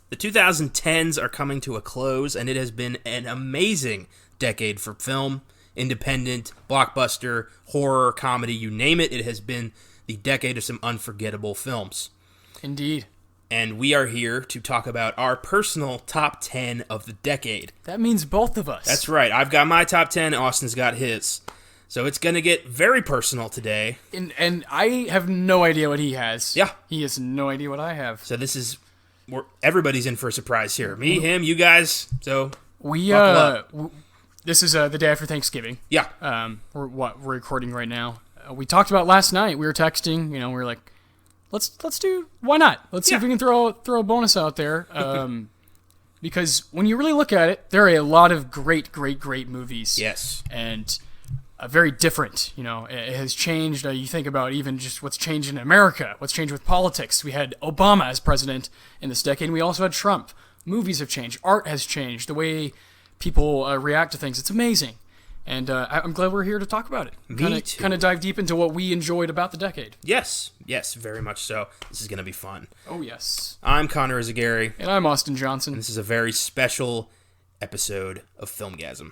The 2010s are coming to a close, and it has been an amazing decade for film. Independent, blockbuster, horror, comedy, you name it. It has been the decade of some unforgettable films. Indeed. And we are here to talk about our personal top 10 of the decade. That means both of us. That's right. I've got my top 10, Austin's got his. So it's going to get very personal today. And I have no idea what he has. Yeah. He has no idea what I have. So this is... everybody's in for a surprise here. Me, him, you guys. So this is the day after Thanksgiving. Yeah. We're recording right now. We talked about last night. We were texting. We were like, let's do. Why not? Let's see if we can throw a bonus out there. Because when you really look at it, there are a lot of great movies. Yes. And very different. It has changed. You think about even just what's changed in America, what's changed with politics. We had Obama as president in this decade. And we also had Trump. Movies have changed. Art has changed. The way people react to things. It's amazing. And I'm glad we're here to talk about it. Me too. Kind of dive deep into what we enjoyed about the decade. Yes, very much so. This is going to be fun. Oh, yes. I'm Connor Eyzaguirre. And I'm Austin Johnson. And this is a very special episode of Filmgazm.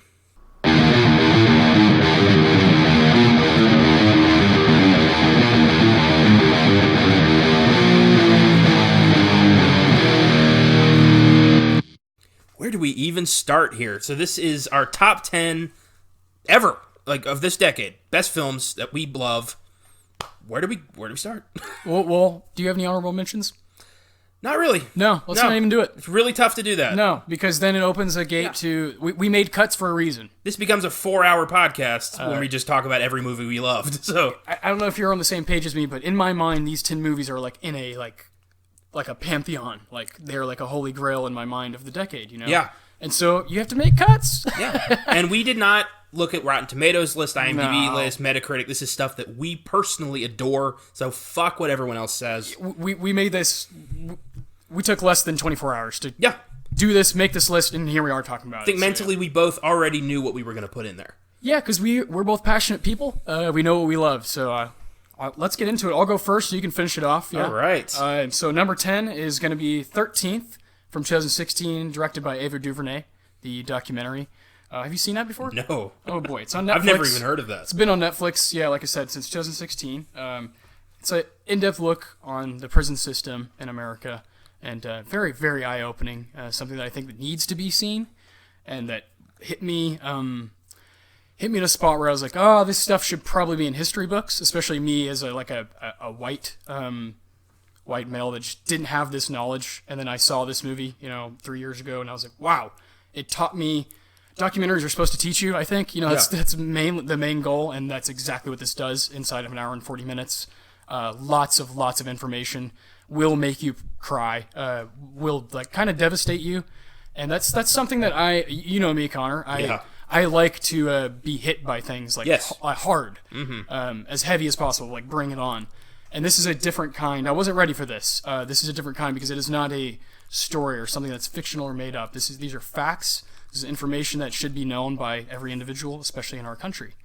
Where do we even start here? So this is our top 10 ever, of this decade. Best films that we love. Where do we start? Well, do you have any honorable mentions? Not really. No, let's not even do it. It's really tough to do that. No, because then it opens a gate to... We made cuts for a reason. This becomes a 4-hour podcast when we just talk about every movie we loved. So I don't know if you're on the same page as me, but in my mind, these 10 movies are in a a pantheon. They're like a holy grail in my mind of the decade, Yeah. And so you have to make cuts. Yeah. And we did not look at Rotten Tomatoes list, IMDb list, Metacritic. This is stuff that we personally adore. So fuck what everyone else says. We made this... We took less than 24 hours to do this, make this list, and here we are talking about it. I think mentally we both already knew what we were going to put in there. Yeah, because we're both passionate people. We know what we love. So let's get into it. I'll go first so you can finish it off. Yeah. All right. So number 10 is going to be 13th from 2016, directed by Ava DuVernay, the documentary. Have you seen that before? No. Oh, boy. It's on Netflix. I've never even heard of that. It's been on Netflix, like I said, since 2016. It's an in-depth look on the prison system in America, and very, very eye-opening. Something that I think that needs to be seen, and that hit me in a spot where I was like, oh, this stuff should probably be in history books, especially me as a white male that just didn't have this knowledge. And then I saw this movie, 3 years ago, and I was like, wow, it taught me. Documentaries are supposed to teach you, I think. That's the main goal, and that's exactly what this does inside of an hour and 40 minutes. Lots of information will make you cry, will kind of devastate you. And that's something that me, Connor. I like to be hit by things hard, as heavy as possible, bring it on. And this is a different kind. I wasn't ready for this. This is a different kind because it is not a story or something that's fictional or made up. These are facts. This is information that should be known by every individual, especially in our country.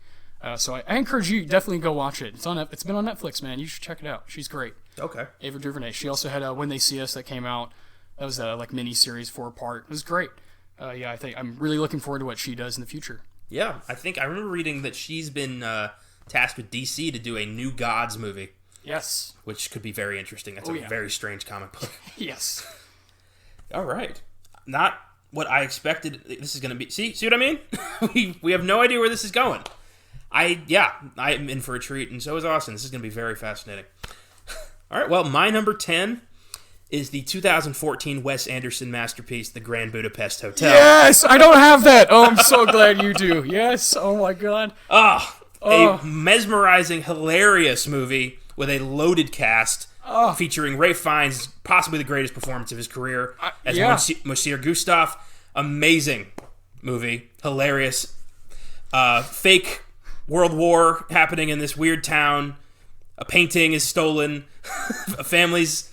So I encourage you definitely go watch it. It's been on Netflix, man. You should check it out. She's great. Okay. Ava DuVernay. She also had When They See Us that came out. That was a mini series 4-part. It was great. I think I'm really looking forward to what she does in the future. Yeah, I remember reading that she's been tasked with DC to do a New Gods movie. Yes. Which could be very interesting. That's a very strange comic book. Yes. All right. Not what I expected this is going to be. See what I mean? we have no idea where this is going. I'm in for a treat, and so is Austin. This is going to be very fascinating. All right, well, my number 10 is the 2014 Wes Anderson masterpiece, The Grand Budapest Hotel. Yes! I don't have that! Oh, I'm so glad you do. Yes! Oh, my God. A mesmerizing, hilarious movie with a loaded cast featuring Ralph Fiennes, possibly the greatest performance of his career, as Monsieur Gustav. Amazing movie. Hilarious. Fake World War happening in this weird town. A painting is stolen. A family's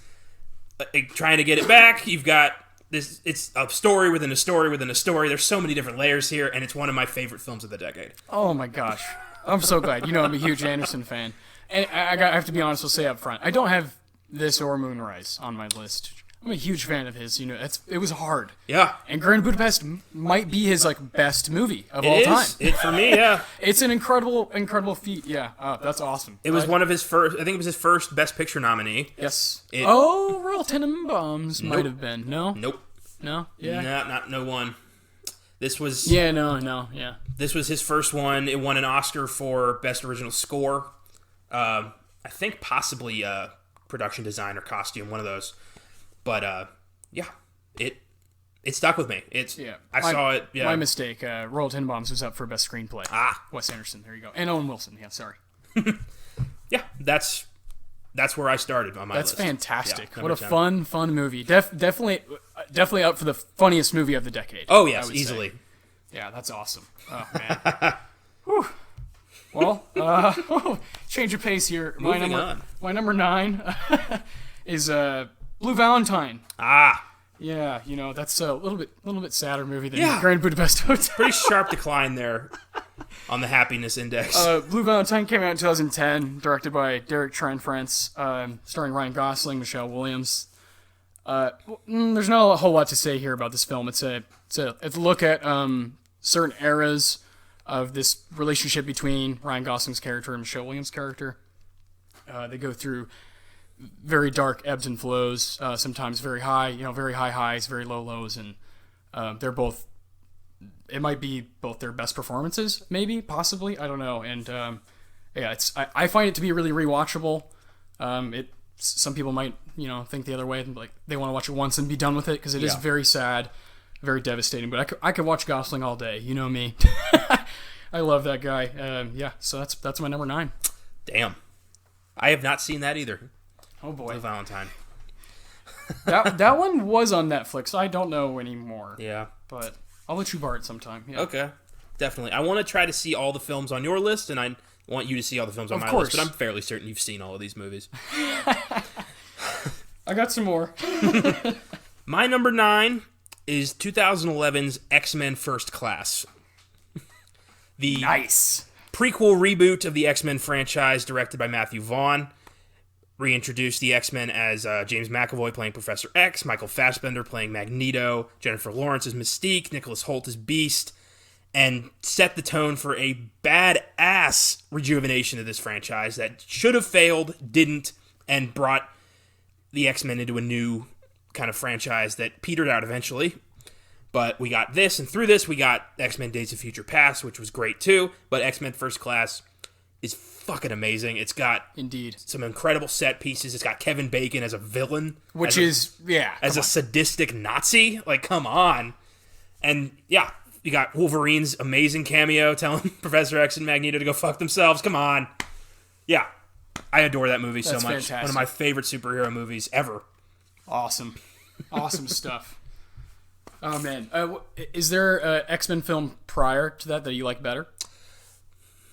trying to get it back. You've got this. It's a story within a story within a story. There's so many different layers here, and it's one of my favorite films of the decade. Oh my gosh, I'm so glad. I'm a huge Anderson fan, and I have to be honest. I'll say up front, I don't have this or Moonrise on my list. I'm a huge fan of his. It was hard. Yeah. And Grand Budapest might be his best movie of all time. For me, yeah. It's an incredible feat. Yeah. That's awesome. It was one of his first. I think it was his first Best Picture nominee. Yes. Royal Tenenbaums might have been. No. Nope. No. Yeah. No one. This was. Yeah. No. Yeah. This was his first one. It won an Oscar for Best Original Score. I think possibly production design or costume, one of those. But it stuck with me. I saw it. Yeah. My mistake. Royal Tenenbaums was up for Best Screenplay. Wes Anderson. There you go. And Owen Wilson. Yeah. Sorry. Yeah. That's where I started on my list. That's fantastic. Yeah, what a fun movie. Definitely up for the funniest movie of the decade. Oh yes, easily. Say. Yeah, that's awesome. Oh man. Whew. Well, change of pace here. Moving on. My number 9 is Blue Valentine. Yeah, that's a little bit sadder movie than Grand Budapest Hotel. Pretty sharp decline there on the happiness index. Blue Valentine came out in 2010, directed by Derek Trenfrance, starring Ryan Gosling, Michelle Williams. There's not a whole lot to say here about this film. It's a look at certain eras of this relationship between Ryan Gosling's character and Michelle Williams' character. They go through very dark ebbs and flows, sometimes very high, very high highs, very low lows, and they're both. It might be both their best performances, maybe, possibly, I don't know. And I find it to be really rewatchable. Some people might think the other way, like they want to watch it once and be done with it because it is very sad, very devastating. But I could watch Gosling all day. You know me. I love that guy. So that's my number 9. Damn, I have not seen that either. Oh boy, Blue Valentine. that one was on Netflix. I don't know anymore. Yeah, but I'll let you borrow it sometime. Yeah. Okay, definitely. I want to try to see all the films on your list, and I want you to see all the films on my list. But I'm fairly certain you've seen all of these movies. I got some more. My number 9 is 2011's X-Men First Class. The prequel reboot of the X-Men franchise, directed by Matthew Vaughn, reintroduced the X-Men as James McAvoy playing Professor X, Michael Fassbender playing Magneto, Jennifer Lawrence as Mystique, Nicholas Hoult as Beast, and set the tone for a badass rejuvenation of this franchise that should have failed, didn't, and brought the X-Men into a new kind of franchise that petered out eventually. But we got this, and through this we got X-Men Days of Future Past, which was great too, but X-Men First Class is fucking amazing. It's got some incredible set pieces. It's got Kevin Bacon as a villain. As a sadistic Nazi. Like, come on. And yeah, you got Wolverine's amazing cameo telling Professor X and Magneto to go fuck themselves. Come on. Yeah. I adore that movie so much. Fantastic. One of my favorite superhero movies ever. Awesome. Awesome stuff. Oh, man. Is there an X-Men film prior to that you like better?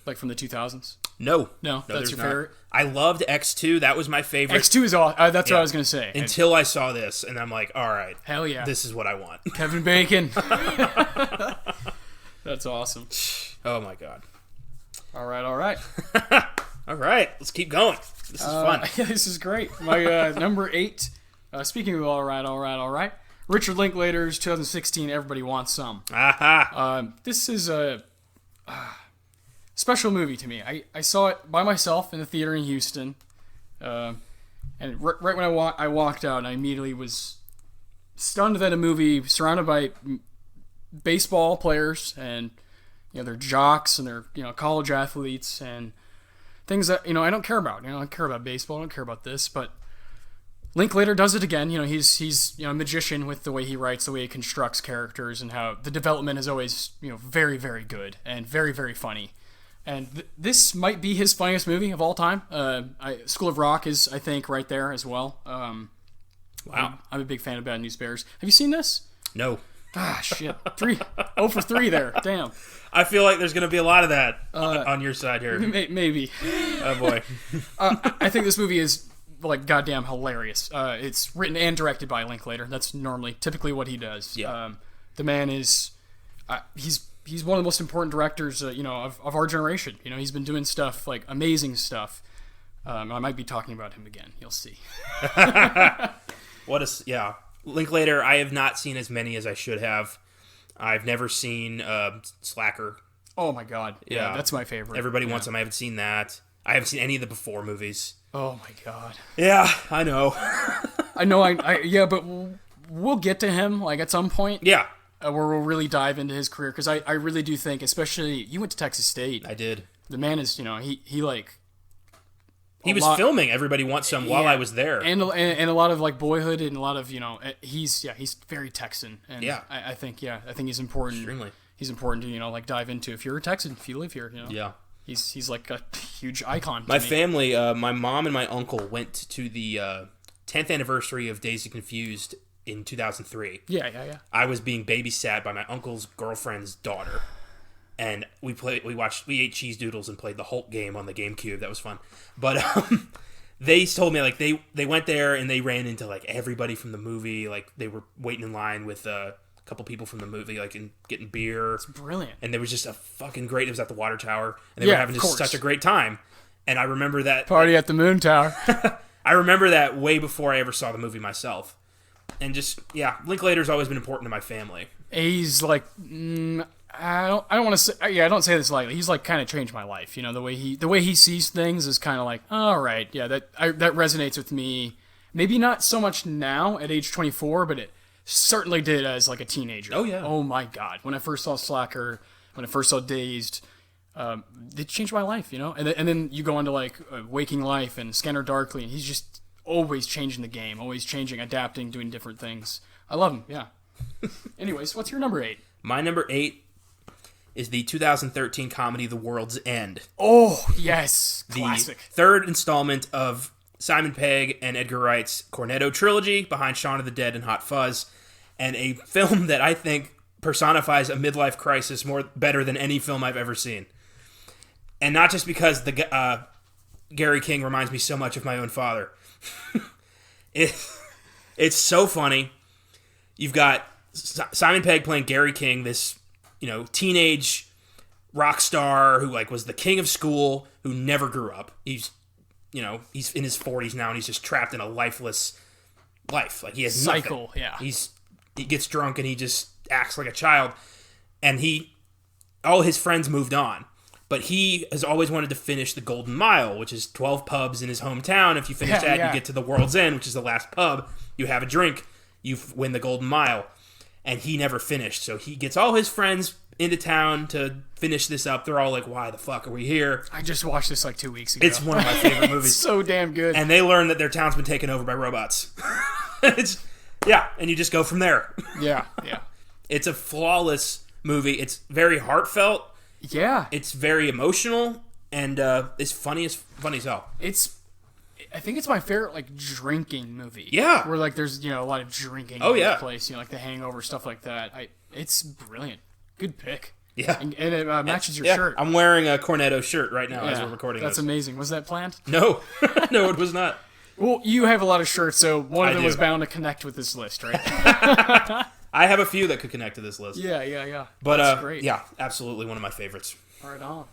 Like from the 2000s? No, that's your favorite? I loved X2. That was my favorite. X2 is awesome. That's what I was going to say. Until I saw this, and I'm like, all right. Hell yeah. This is what I want. Kevin Bacon. That's awesome. Oh, my God. All right. All right. Let's keep going. This is fun. Yeah, this is great. My number 8, speaking of all right. Richard Linklater's 2016 Everybody Wants Some. This is a special movie to me. I saw it by myself in the theater in Houston, and right when I walked out, I immediately was stunned that a movie surrounded by baseball players and they're jocks and they're college athletes and things that I don't care about. I don't care about baseball. I don't care about this, but Linklater does it again. He's a magician with the way he writes, the way he constructs characters, and how the development is always very, very good and very, very funny. And this might be his funniest movie of all time. School of Rock is, I think, right there as well. Wow. I'm a big fan of Bad News Bears. Have you seen this? No. Ah, shit. 0 for 3 there. Damn. I feel like there's going to be a lot of that on your side here. Maybe. Oh, boy. I think this movie is goddamn hilarious. It's written and directed by Linklater. That's typically what he does. Yeah. The man is, he's one of the most important directors, of our generation. He's been doing stuff amazing stuff. I might be talking about him again. You'll see. Yeah. Linklater, I have not seen as many as I should have. I've never seen Slacker. Oh my god. Yeah, that's my favorite. Everybody wants them. I haven't seen that. I haven't seen any of the Before movies. Oh my god. Yeah, I know. I know. Yeah, but we'll get to him like at some point. Yeah. Where we'll really dive into his career, because I really do think, especially you went to Texas State. I did. The man is, he was filming Everybody Wants Some while I was there, and a lot of like Boyhood, and a lot of he's very Texan, and I think he's important. Extremely. He's important to like dive into if you're a Texan, if you live here. Yeah. He's like a huge icon. My family, my mom and my uncle went to the 10th anniversary of Dazed and Confused in 2003. Yeah. I was being babysat by my uncle's girlfriend's daughter, and we ate cheese doodles and played the Hulk game on the GameCube. That was fun. But they told me like they went there and they ran into like everybody from the movie. Like they were waiting in line with a couple people from the movie, like and getting beer. It's brilliant. And there was just a fucking great. It was at the Water Tower, and they were having just such a great time. And I remember that party at the Moon Tower. I remember that way before I ever saw the movie myself. And just Linklater's always been important to my family. He's like, I don't want to say, I don't say this lightly. He's like kind of changed my life. The way he sees things is kind of like, all right, that resonates with me. Maybe not so much now at age 24, but it certainly did as like a teenager. Oh yeah. Oh my god. When I first saw Slacker, when I first saw Dazed, it changed my life. And then you go into like Waking Life and Scanner Darkly, and he's just always changing the game, always changing, adapting, doing different things. I love him. Yeah. Anyways, what's your number 8? My number 8 is the 2013 comedy The World's End. Oh, yes. Classic. The third installment of Simon Pegg and Edgar Wright's Cornetto trilogy behind Shaun of the Dead and Hot Fuzz, and a film that I think personifies a midlife crisis better than any film I've ever seen. And not just because the Gary King reminds me so much of my own father. It's so funny. You've got Simon Pegg playing Gary King, this teenage rock star who like was the king of school, who never grew up. He's in his 40s now, and he's just trapped in a lifeless life. Like he has cycle. Nothing. Yeah. He gets drunk and he just acts like a child, and all his friends moved on. But he has always wanted to finish the Golden Mile, which is 12 pubs in his hometown. If you finish that, you get to the World's End, which is the last pub. You have a drink, you win the Golden Mile. And he never finished. So he gets all his friends into town to finish this up. They're all like, why the fuck are we here? I just watched this like 2 weeks ago. It's one of my favorite movies. It's so damn good. And they learn that their town's been taken over by robots. And you just go from there. Yeah. It's a flawless movie. It's very heartfelt. Yeah. It's very emotional, and it's funny as hell. I think it's my favorite like drinking movie. Yeah. Where like there's a lot of drinking in the place, like The Hangover, stuff like that. It's brilliant. Good pick. Yeah. And it matches your shirt. I'm wearing a Cornetto shirt right now as we're recording That's this. amazing. Was that planned? No. No, it was not. Well, you have a lot of shirts, so one of them was bound to connect with this list, right? I have a few that could connect to this list. Yeah. But that's great. Yeah, absolutely one of my favorites. Right on.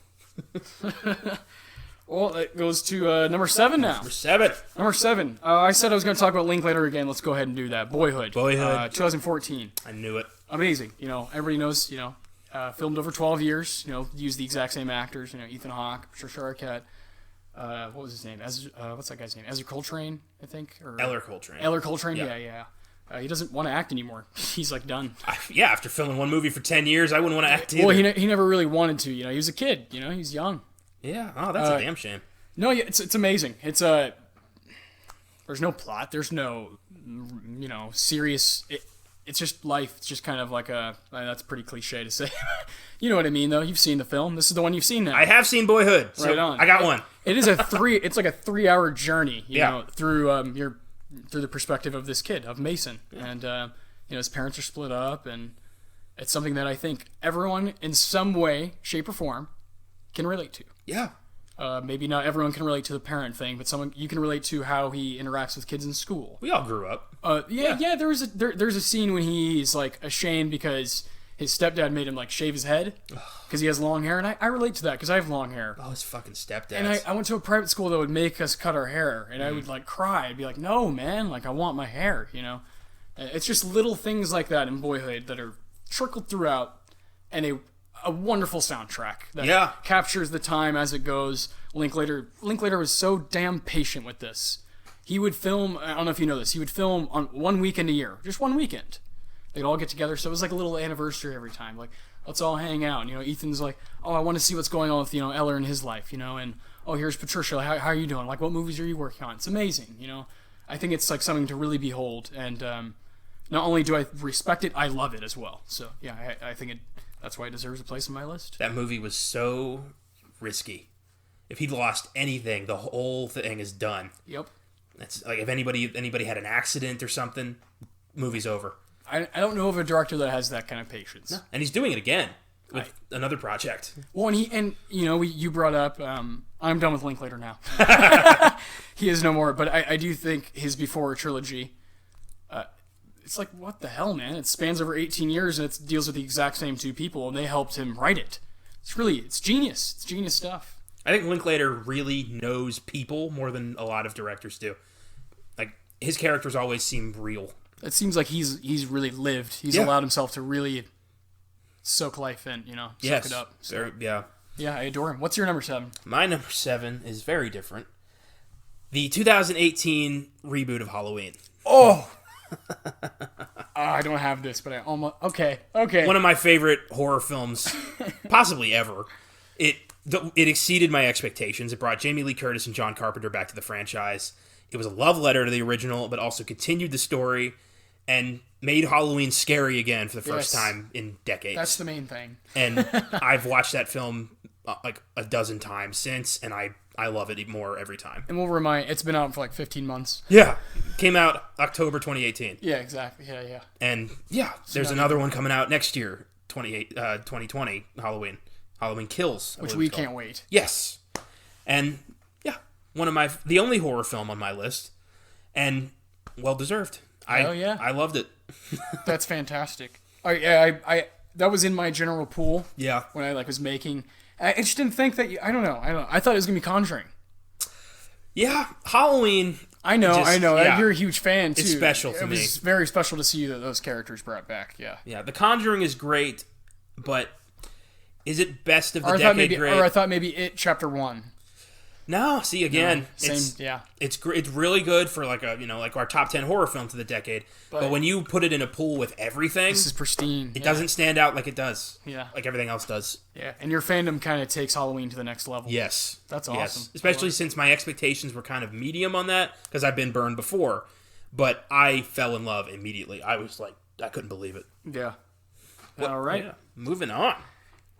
Well, it goes to number 7 now. Number 7. I said I was going to talk about Linklater again. Let's go ahead and do that. Boyhood. 2014. I knew it. Amazing. Everybody knows, filmed over 12 years, used the exact same actors, Ethan Hawke, Patricia Arquette. What was his name? What's that guy's name? Ezra Coltrane, I think? Or Eller Coltrane. Yeah. He doesn't want to act anymore. He's like done. After filming one movie for 10 years, I wouldn't want to act either. Well, he never really wanted to. He was a kid. He was young. Yeah. Oh, that's a damn shame. No, yeah, it's amazing. It's there's no plot. There's no serious. It's just life. It's just kind of like that's pretty cliche to say. You know what I mean, though. You've seen the film. This is the one you've seen now. I have seen Boyhood. So right on. I got one. It is it's like a 3-hour journey. You know, through the perspective of this kid, of Mason, and his parents are split up, and it's something that I think everyone in some way, shape, or form can relate to. Yeah. Maybe not everyone can relate to the parent thing, but you can relate to how he interacts with kids in school. We all grew up. There's a scene when he's like ashamed because his stepdad made him like shave his head because he has long hair, and I relate to that because I have long hair. Oh, his fucking stepdad. And I went to a private school that would make us cut our hair, and I would like cry. I'd be like, no, man, like I want my hair, you know. It's just little things like that in Boyhood that are trickled throughout, and a wonderful soundtrack that captures the time as it goes. Linklater was so damn patient with this. He would film, I don't know if you know this, he would film on one weekend a year, just one weekend. They'd all get together, so it was like a little anniversary every time. Like, let's all hang out. You know, Ethan's like, oh, I want to see what's going on with, you know, Eller in his life, you know, and, oh, here's Patricia, how are you doing? Like, what movies are you working on? It's amazing, you know. I think it's like something to really behold, and not only do I respect it, I love it as well. So, yeah, I think that's why it deserves a place on my list. That movie was so risky. If he'd lost anything, the whole thing is done. Yep. It's like if anybody had an accident or something, movie's over. I don't know of a director that has that kind of patience. No. And he's doing it again with another project. Well, and you know, you brought up, I'm done with Linklater now. He is no more, but I do think his Before trilogy, it's like, what the hell, man? It spans over 18 years and it deals with the exact same two people, and they helped him write it. It's genius. It's genius stuff. I think Linklater really knows people more than a lot of directors do. Like, his characters always seem real. It seems like he's really lived. He's allowed himself to really soak life in, you know, soak it up. So, yeah, I adore him. What's your number 7? My number 7 is very different. The 2018 reboot of Halloween. Oh! I don't have this, but I almost... Okay. One of my favorite horror films, possibly ever. It exceeded my expectations. It brought Jamie Lee Curtis and John Carpenter back to the franchise. It was a love letter to the original, but also continued the story and made Halloween scary again for the first time in decades. That's the main thing. And I've watched that film like a dozen times since, and I love it more every time. And we'll remind, it's been out for like 15 months. Yeah. Came out October 2018. Yeah, exactly. Yeah. And there's another one coming out next year, 2020, Halloween. Halloween Kills. Which we can't wait. Yes. And one of the only horror film on my list, and well deserved. I loved it. That's fantastic. I that was in my general pool. Yeah. When I was making, I just didn't think that. I don't know. I thought it was gonna be Conjuring. Yeah, Halloween. I know. Yeah. You're a huge fan too. It's special to me. It was very special to see that those characters brought back. Yeah. Yeah. The Conjuring is great, but is it best of the decade? Or I thought maybe It Chapter 1. No, see again, it's really good for like our top 10 horror films of the decade. But when you put it in a pool with everything, this is pristine. It doesn't stand out like it does. Yeah, like everything else does. Yeah, and your fandom kind of takes Halloween to the next level. Yes, that's awesome. Yes. Especially since my expectations were kind of medium on that because I've been burned before, but I fell in love immediately. I was like, I couldn't believe it. Yeah. All right. Yeah. Moving on.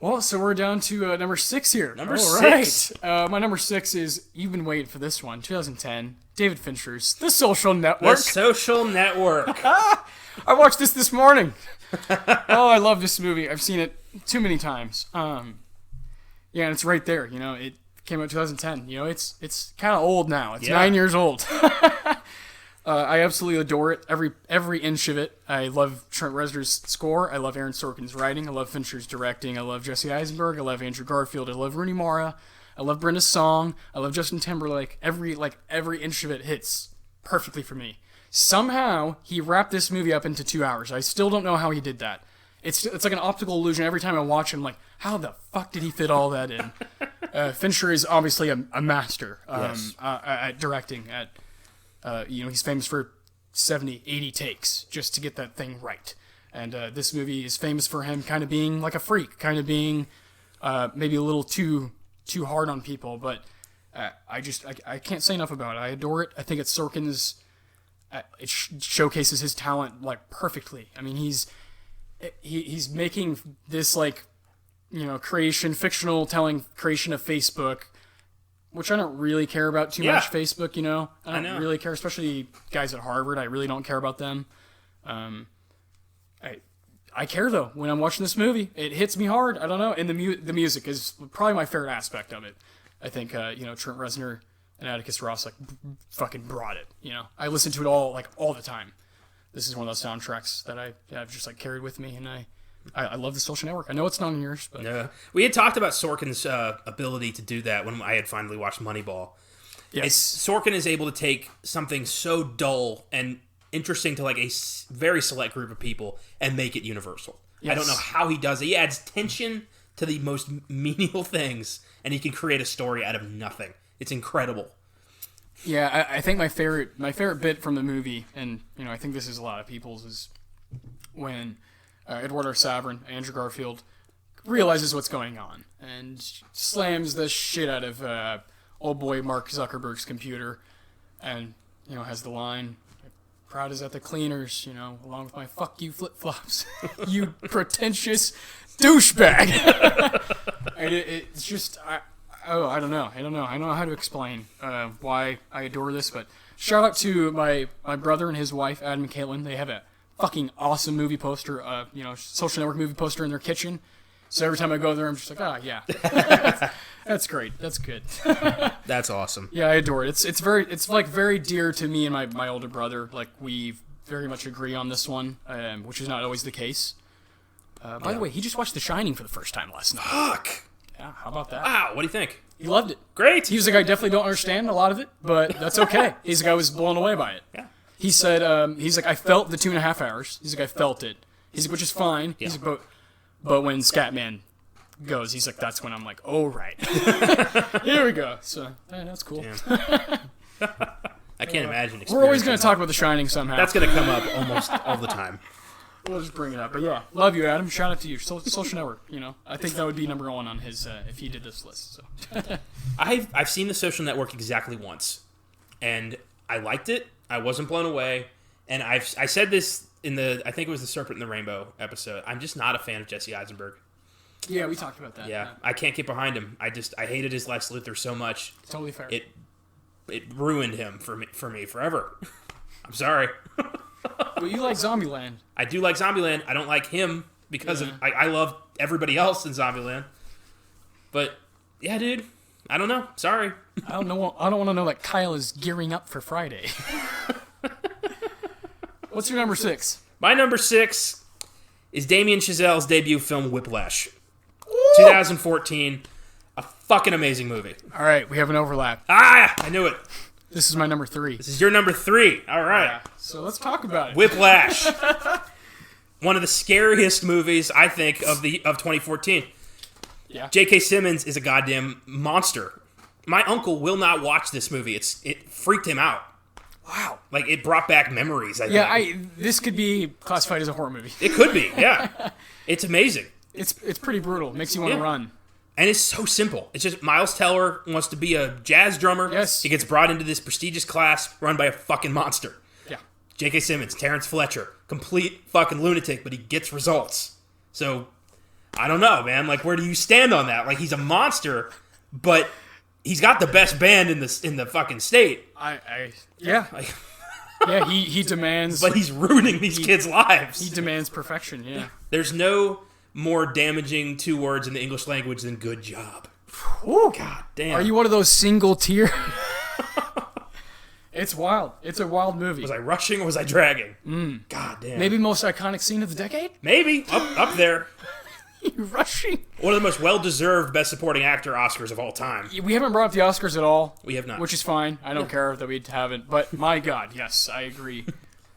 Well, so we're down to number 6 here. Number 6. My number 6 is, you've been waiting for this one, 2010, David Fincher's The Social Network. The Social Network. I watched this morning. Oh, I love this movie. I've seen it too many times. And it's right there. You know, it came out 2010. You know, it's kind of old now. It's 9 years old. I absolutely adore it. Every inch of it. I love Trent Reznor's score. I love Aaron Sorkin's writing. I love Fincher's directing. I love Jesse Eisenberg. I love Andrew Garfield. I love Rooney Mara. I love Brenda's song. I love Justin Timberlake. Every inch of it hits perfectly for me. Somehow he wrapped this movie up into 2 hours. I still don't know how he did that. It's like an optical illusion. Every time I watch him, like, how the fuck did he fit all that in? Fincher is obviously a master at directing. He's famous for 70, 80 takes just to get that thing right. And this movie is famous for him kind of being like a freak, kind of being maybe a little too hard on people. But I can't say enough about it. I adore it. I think it's Sorkin's. It showcases his talent like perfectly. I mean, he's making this fictional telling creation of Facebook, which I don't really care about too much. Facebook, I don't really care, especially guys at Harvard. I really don't care about them. I care though when I'm watching this movie. It hits me hard. I don't know, and the music is probably my favorite aspect of it. I think Trent Reznor and Atticus Ross fucking brought it. I listen to it all the time. This is one of those soundtracks that I've just carried with me, and I I love The Social Network. I know it's not on yours, but Yeah. We had talked about Sorkin's ability to do that when I had finally watched Moneyball. yes, Sorkin is able to take something so dull and interesting to like a very select group of people and make it universal. Yes. I don't know how he does it. He adds tension to the most menial things, and he can create a story out of nothing. It's incredible. yeah. I think my favorite bit from the movie, and I think this is a lot of people's, is when Eduardo Saverin, Andrew Garfield, realizes what's going on and slams the shit out of old boy Mark Zuckerberg's computer, and has the line, "Proud as at the cleaners," along with my "fuck you flip flops," you pretentious douchebag. And it's just I don't know. I don't know how to explain why I adore this, but shout out to my brother and his wife, Adam and Caitlin. They have a fucking awesome movie poster, Social Network movie poster in their kitchen. So every time I go there, I'm just like, yeah, that's great. That's good. That's awesome. Yeah, I adore it. It's like very dear to me and my older brother. Like, we very much agree on this one, which is not always the case. By the way, he just watched The Shining for the first time last night. Fuck. Yeah, how about that? Wow, what do you think? He loved it. Great. He was like, I definitely don't understand a lot of it, but that's okay. He's like, I was blown away by it. Yeah. He said, I felt the 2.5 hours. He's like, I felt it. He's like, which is fine. Yeah. He's like, but when Scatman goes, he's like, that's when I'm like, oh, right. Here we go. So, that's cool. Yeah. I can't imagine. We're always going to talk about The Shining somehow. That's going to come up almost all the time. We'll just bring it up. But yeah, love you, Adam. Shout out to you. Social Network, I think that would be number one on his, if he did this list. So. I've seen The Social Network exactly once, and I liked it. I wasn't blown away, and I said this I think it was the Serpent and the Rainbow episode. I'm just not a fan of Jesse Eisenberg. Yeah, we talked about that. Yeah, I can't get behind him. I hated his Lex Luthor so much. Totally fair. It ruined him for me forever. I'm sorry. But you like Zombieland. I do like Zombieland. I don't like him because of I love everybody else in Zombieland. But yeah, dude, I don't know. Sorry. I don't know. I don't want to know that Kyle is gearing up for Friday. What's your number 6? My number 6 is Damien Chazelle's debut film Whiplash, 2014. A fucking amazing movie. All right, we have an overlap. Ah, I knew it. This is my number 3. This is your number 3. All right. Yeah. So let's talk about it. Whiplash. One of the scariest movies, I think, of 2014. Yeah. J.K. Simmons is a goddamn monster. My uncle will not watch this movie. It freaked him out. Wow. Like, it brought back memories, I think. Yeah, this could be classified as a horror movie. It could be, yeah. It's amazing. It's pretty brutal. Makes you want to run. And it's so simple. It's just Miles Teller wants to be a jazz drummer. Yes. He gets brought into this prestigious class run by a fucking monster. Yeah. J.K. Simmons, Terrence Fletcher, complete fucking lunatic, but he gets results. So, I don't know, man. Like, where do you stand on that? Like, he's a monster, but he's got the best band in the fucking state. Yeah. Like, Yeah, he demands... but he's ruining these kids' lives. He demands perfection, yeah. There's no more damaging 2 words in the English language than good job. Ooh. God damn. Are you one of those single tier... It's wild. It's a wild movie. Was I rushing or was I dragging? God damn. Maybe most iconic scene of the decade? Maybe. Up there. You rushing? One of the most well-deserved Best Supporting Actor Oscars of all time. We haven't brought up the Oscars at all. We have not. Which is fine. I don't care that we haven't. But my God, yes, I agree.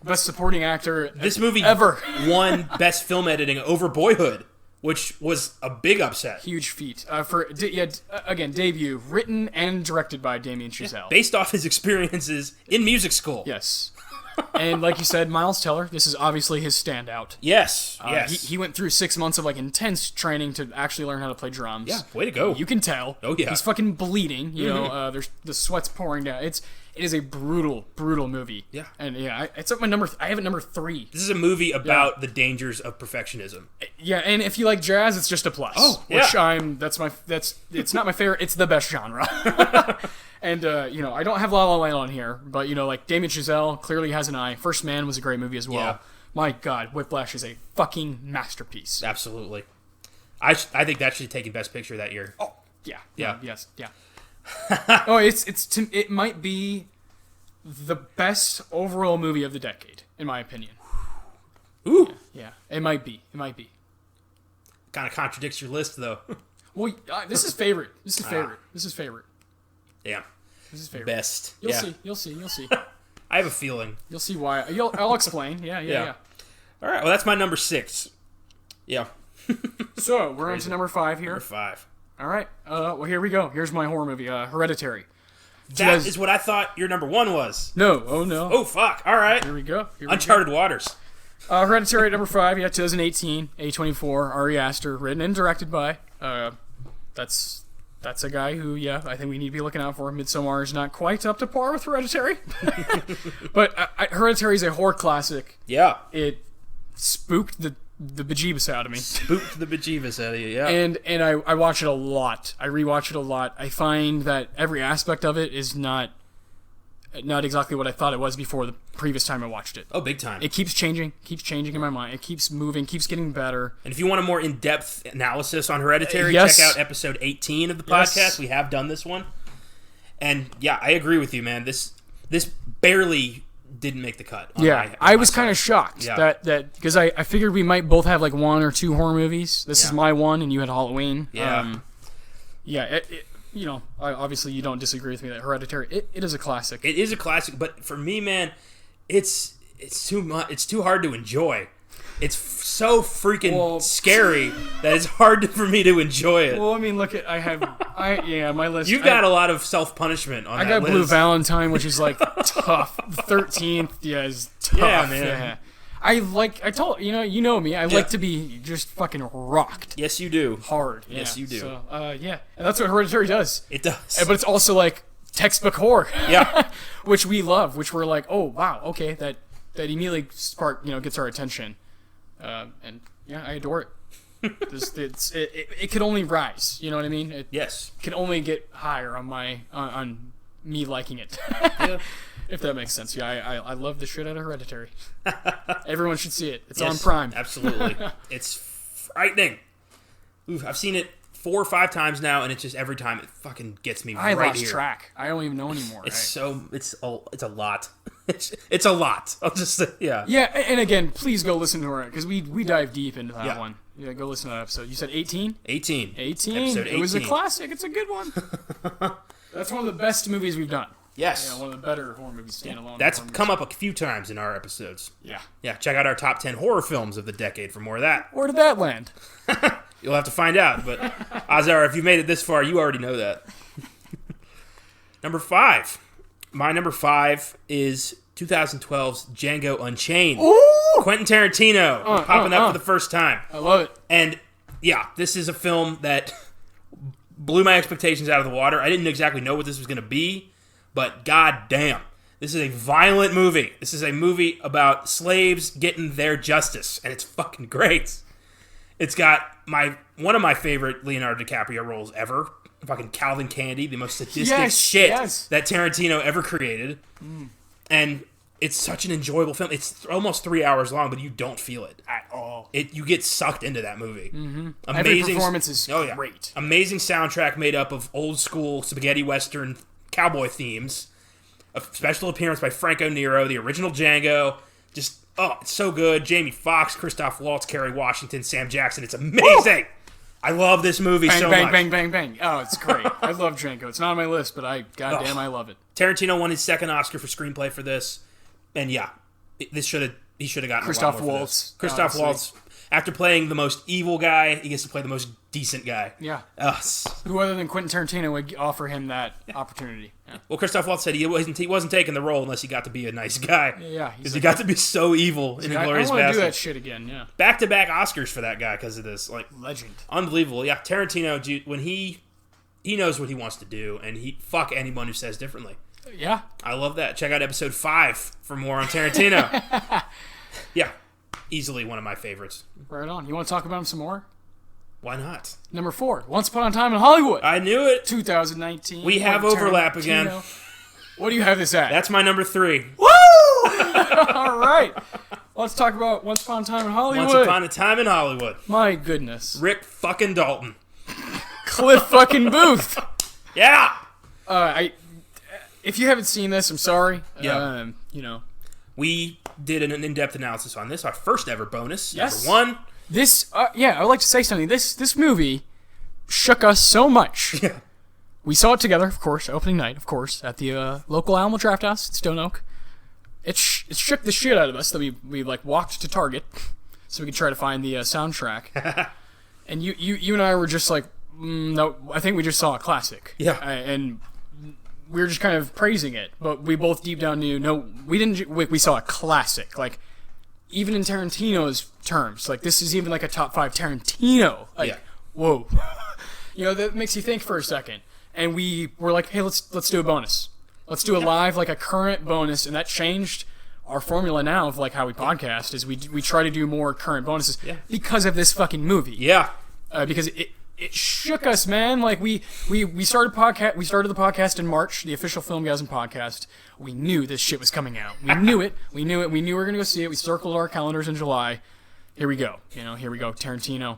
Best Supporting Actor This movie ever won Best Film Editing over Boyhood, which was a big upset. Huge feat. Again, debut, written and directed by Damien Chazelle. Based off his experiences in music school. Yes. And like you said, Miles Teller, this is obviously his standout. Yes, yes. He went through 6 months of intense training to actually learn how to play drums. Yeah, way to go. You can tell. Oh, yeah. He's fucking bleeding. You know, there's the sweat's pouring down. It is a brutal movie. Yeah. And yeah, it's at my number. I have it number 3. This is a movie about the dangers of perfectionism. Yeah, and if you like jazz, it's just a plus. Oh, yeah. Which it's not my favorite. It's the best genre. And, I don't have La La Land on here, but, Damien Chazelle clearly has an eye. First Man was a great movie as well. Yeah. My God, Whiplash is a fucking masterpiece. Absolutely. I think that should have taken Best Picture that year. Oh, yeah. Yeah. Yes, yeah. It might be the best overall movie of the decade, in my opinion. Ooh. Yeah, it might be. Kind of contradicts your list, though. Well, this is favorite. This is favorite. This is favorite. Yeah. This is favorite. Best. You'll see. You'll see. You'll see. I have a feeling. You'll see why. I'll explain. Yeah. All right. Well, that's my number 6. Yeah. So we're on to number 5 here. Number 5. All right. Well, here we go. Here's my horror movie, Hereditary. That is what I thought your number 1 was. No. Oh, no. Oh, fuck. All right. Here we go. Uncharted Waters. Hereditary number 5. Yeah, 2018. A24. Ari Aster. Written and directed by. That's a guy who, I think we need to be looking out for. Midsommar is not quite up to par with Hereditary. But Hereditary is a horror classic. Yeah. It spooked the bejeebus out of me. Spooked the bejeebus out of you, yeah. And I watch it a lot. I rewatch it a lot. I find that every aspect of it is not exactly what I thought it was before the previous time I watched it. Oh, big time. It keeps changing in my mind. It keeps moving, keeps getting better. And if you want a more in-depth analysis on Hereditary, yes. check out episode 18 of the podcast. Yes. We have done this one. And yeah, I agree with you, man. This barely didn't make the cut. I was kind of shocked that because I figured we might both have like 1 or 2 horror movies. This is my one, and you had Halloween. Yeah. Obviously you don't disagree with me that Hereditary it is a classic. It is a classic, but for me, man, it's too much. It's too hard to enjoy. It's so freaking scary that it's hard for me to enjoy it. Well, I mean, look at my list. You've got a lot of self-punishment on that list. I got Blue Valentine, which is like tough. 13th, is tough. Yeah, man. Yeah. I told you know me. I like to be just fucking rocked. Yes, you do. Hard. Yes, you do. So, and that's what Hereditary does. It does. But it's also like textbook horror. Yeah. Which we love. Which we're like, oh wow, okay, that immediately gets our attention. And I adore it. It could only rise. You know what I mean? Yes. Can only get higher on me liking it. Yeah. If that makes sense. Yeah, I love the shit out of Hereditary. Everyone should see it. It's yes, on Prime. Absolutely. It's frightening. Oof, I've seen it 4 or 5 times now, and it's just every time it fucking gets me right here. I lost track. I don't even know anymore. It's it's a lot. It's a lot. I'll just say, yeah. Yeah, and again, please go listen to her, because we dive deep into that one. Yeah, go listen to that episode. You said 18? 18. 18. Episode 18. It was a classic. It's a good one. That's one of the best movies we've done. Yes. Yeah, one of the better horror movies, standalone. That's come up a few times in our episodes. Yeah. Yeah, check out our top 10 horror films of the decade for more of that. Where did that land? You'll have to find out, but Eyzaguirre, if you made it this far, you already know that. Number 5. My number 5 is 2012's Django Unchained. Ooh! Quentin Tarantino popping up for the first time. I love it. And yeah, this is a film that blew my expectations out of the water. I didn't exactly know what this was going to be, but goddamn, this is a violent movie. This is a movie about slaves getting their justice, and it's fucking great. It's got one of my favorite Leonardo DiCaprio roles ever. Fucking Calvin Candy, the most sadistic shit that Tarantino ever created. And it's such an enjoyable film. It's almost 3 hours long, but you don't feel it at all. You get sucked into that movie. Mm-hmm. Every performance is great. Amazing soundtrack made up of old school spaghetti western cowboy themes. A special appearance by Franco Nero, the original Django. Just, it's so good. Jamie Foxx, Christoph Waltz, Kerry Washington, Sam Jackson. It's amazing. I love this movie so much. Bang, bang, bang. Oh, it's great. I love Django. It's not on my list, but I love it. Tarantino won his second Oscar for screenplay for this. And yeah, he should have gotten Christoph Waltz. Christoph Waltz. After playing the most evil guy, he gets to play the most decent guy. Yeah. Who other than Quentin Tarantino would offer him that opportunity? Yeah. Well, Christoph Waltz said he wasn't taking the role unless he got to be a nice guy. Yeah. Because he got to be so evil in Inglourious Basterds. I want to do that shit again, yeah. Back-to-back Oscars for that guy because of this. Legend. Unbelievable. Yeah, Tarantino, when he knows what he wants to do, and fuck anyone who says differently. Yeah. I love that. Check out episode 5 for more on Tarantino. Yeah. Easily one of my favorites. Right on. You want to talk about him some more? Why not? Number 4, Once Upon a Time in Hollywood. I knew it. 2019. We have overlap again. What do you have this at? That's my number 3. Woo! All right. Let's talk about Once Upon a Time in Hollywood. Once Upon a Time in Hollywood. My goodness. Rick fucking Dalton. Cliff fucking Booth. Yeah. If you haven't seen this, I'm sorry. Yeah. We did an in-depth analysis on this. Our first ever bonus. Yes. Number 1. This, I would like to say something. This movie shook us so much. Yeah. We saw it together, of course, opening night, of course, at the local Alamo Draft House in Stone Oak. It shook the shit out of us that we like walked to Target so we could try to find the soundtrack. And you and I were just like, no, I think we just saw a classic. Yeah. And we were just kind of praising it, but we both deep down knew, no, we didn't. We saw a classic. Like, even in Tarantino's terms, like, this is even like a top 5 Tarantino. Like, whoa. That makes you think for a second. And we were like, hey, let's do a bonus. Let's do a live, like a current bonus, and that changed our formula now of like how we podcast. Is we try to do more current bonuses because of this fucking movie. Yeah. Because it shook us, man. Like we started the podcast in March, the official Filmgazm podcast. We knew this shit was coming out. We knew it. We knew we were gonna go see it. We circled our calendars in July. Here we go. Here we go. Tarantino.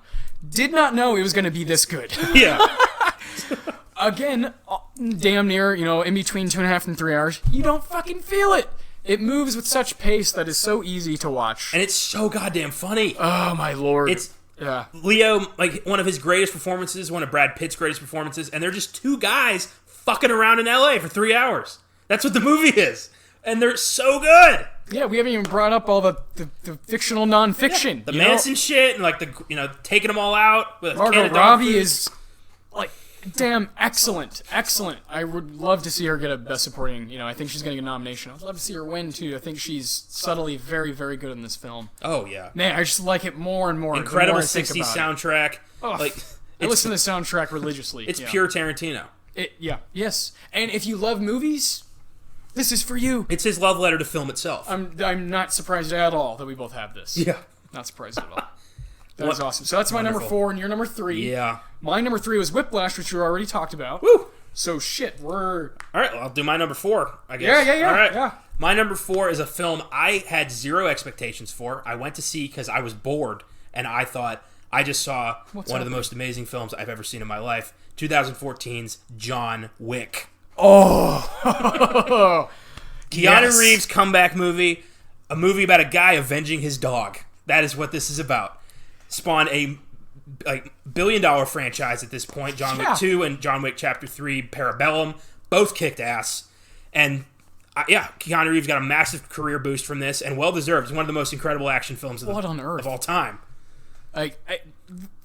Did not know it was gonna be this good. Yeah. Again, damn near, in between 2.5 and 3 hours, you don't fucking feel it. It moves with such pace that is so easy to watch. And it's so goddamn funny. Oh, my lord. It's Leo, like, one of his greatest performances, one of Brad Pitt's greatest performances, and they're just two guys fucking around in L.A. for 3 hours. That's what the movie is. And they're so good. Yeah, we haven't even brought up all the fictional nonfiction. Yeah, the Manson shit and, like, taking them all out. Margot Robbie is, like, damn excellent. I would love to see her get a Best Supporting. I think she's going to get a nomination. I'd love to see her win, too. I think she's subtly very, very good in this film. Oh, yeah. Man, I just like it more and more. Incredible 60s soundtrack. I listen to the soundtrack religiously. It's pure Tarantino. Yes. And if you love movies, this is for you. It's his love letter to film itself. I'm not surprised at all that we both have this. Yeah. Not surprised at all. That is awesome. So that's my number 4 and your number 3. Yeah. My number 3 was Whiplash, which we already talked about. Woo! So shit, we're... Alright, well, I'll do my number 4, I guess. Yeah. All right. Yeah. My number 4 is a film I had zero expectations for. I went to see because I was bored, and I thought I just saw one of the most amazing films I've ever seen in my life. 2014's John Wick. Oh! Keanu Reeves' comeback movie. A movie about a guy avenging his dog. That is what this is about. Spawned a billion-dollar franchise at this point. John Wick 2 and John Wick Chapter 3 Parabellum. Both kicked ass. And, Keanu Reeves got a massive career boost from this, and well-deserved. It's one of the most incredible action films of all time. I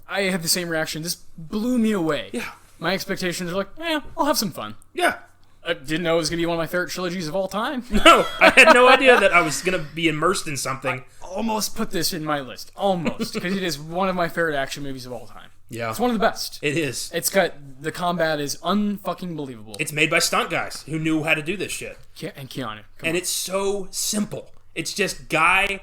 had the same reaction. This blew me away. Yeah. My expectations are like, I'll have some fun. Yeah. I didn't know it was going to be one of my favorite trilogies of all time. No, I had no idea that I was going to be immersed in something. I almost put this in my list. Almost. Because it is one of my favorite action movies of all time. Yeah. It's one of the best. It is. It's got... The combat is unfucking believable. It's made by stunt guys who knew how to do this shit. And Keanu. And it's so simple. It's just guy,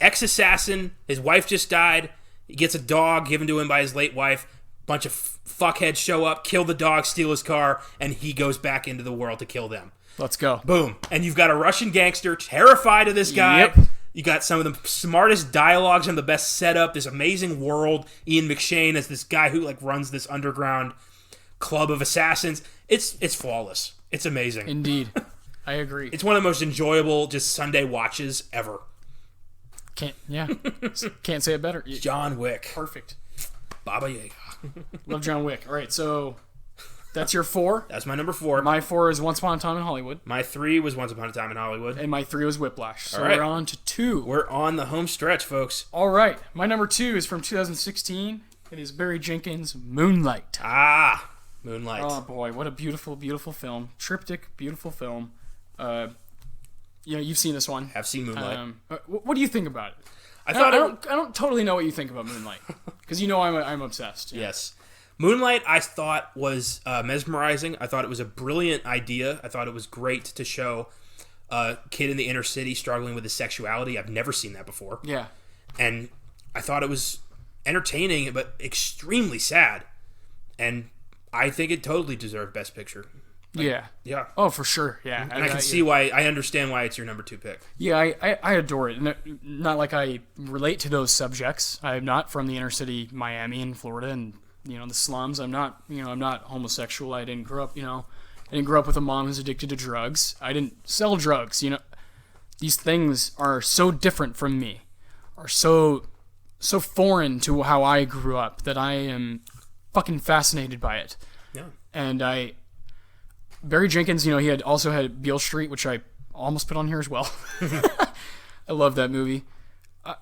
ex-assassin, his wife just died, he gets a dog given to him by his late wife, bunch of fuckheads show up, kill the dog, steal his car, and he goes back into the world to kill them. Let's go. Boom. And you've got a Russian gangster terrified of this guy. Yep. You got some of the smartest dialogues and the best setup, this amazing world. Ian McShane as this guy who runs this underground club of assassins. It's flawless. It's amazing. Indeed. I agree. It's one of the most enjoyable just Sunday watches ever. Can't say it better. John Wick. Perfect. Baba Yaga. Love John Wick. All right, so that's your 4. That's my number 4. My 4 is Once Upon a Time in Hollywood. My 3 was Once Upon a Time in Hollywood. And my 3 was Whiplash. So right. We're on to 2. We're on the home stretch, folks. All right. My number 2 is from 2016. It is Barry Jenkins' Moonlight. Moonlight. Oh, boy. What a beautiful, beautiful film. Triptych, beautiful film. You've seen this one. I've seen Moonlight. What do you think about it? I don't totally know what you think about Moonlight. Because I'm obsessed. Yeah. Yes. Moonlight, I thought, was mesmerizing. I thought it was a brilliant idea. I thought it was great to show a kid in the inner city struggling with his sexuality. I've never seen that before. Yeah. And I thought it was entertaining, but extremely sad. And I think it totally deserved Best Picture. Yeah. Oh, for sure. Yeah. And I can see why. I understand why it's your number 2 pick. Yeah, I adore it. Not like I relate to those subjects. I'm not from the inner city, Miami and Florida, and the slums. I'm not homosexual. I didn't grow up. I didn't grow up with a mom who's addicted to drugs. I didn't sell drugs. These things are so different from me. Are so so foreign to how I grew up that I am fucking fascinated by it. Yeah. And Barry Jenkins, he had also had Beale Street, which I almost put on here as well. I love that movie.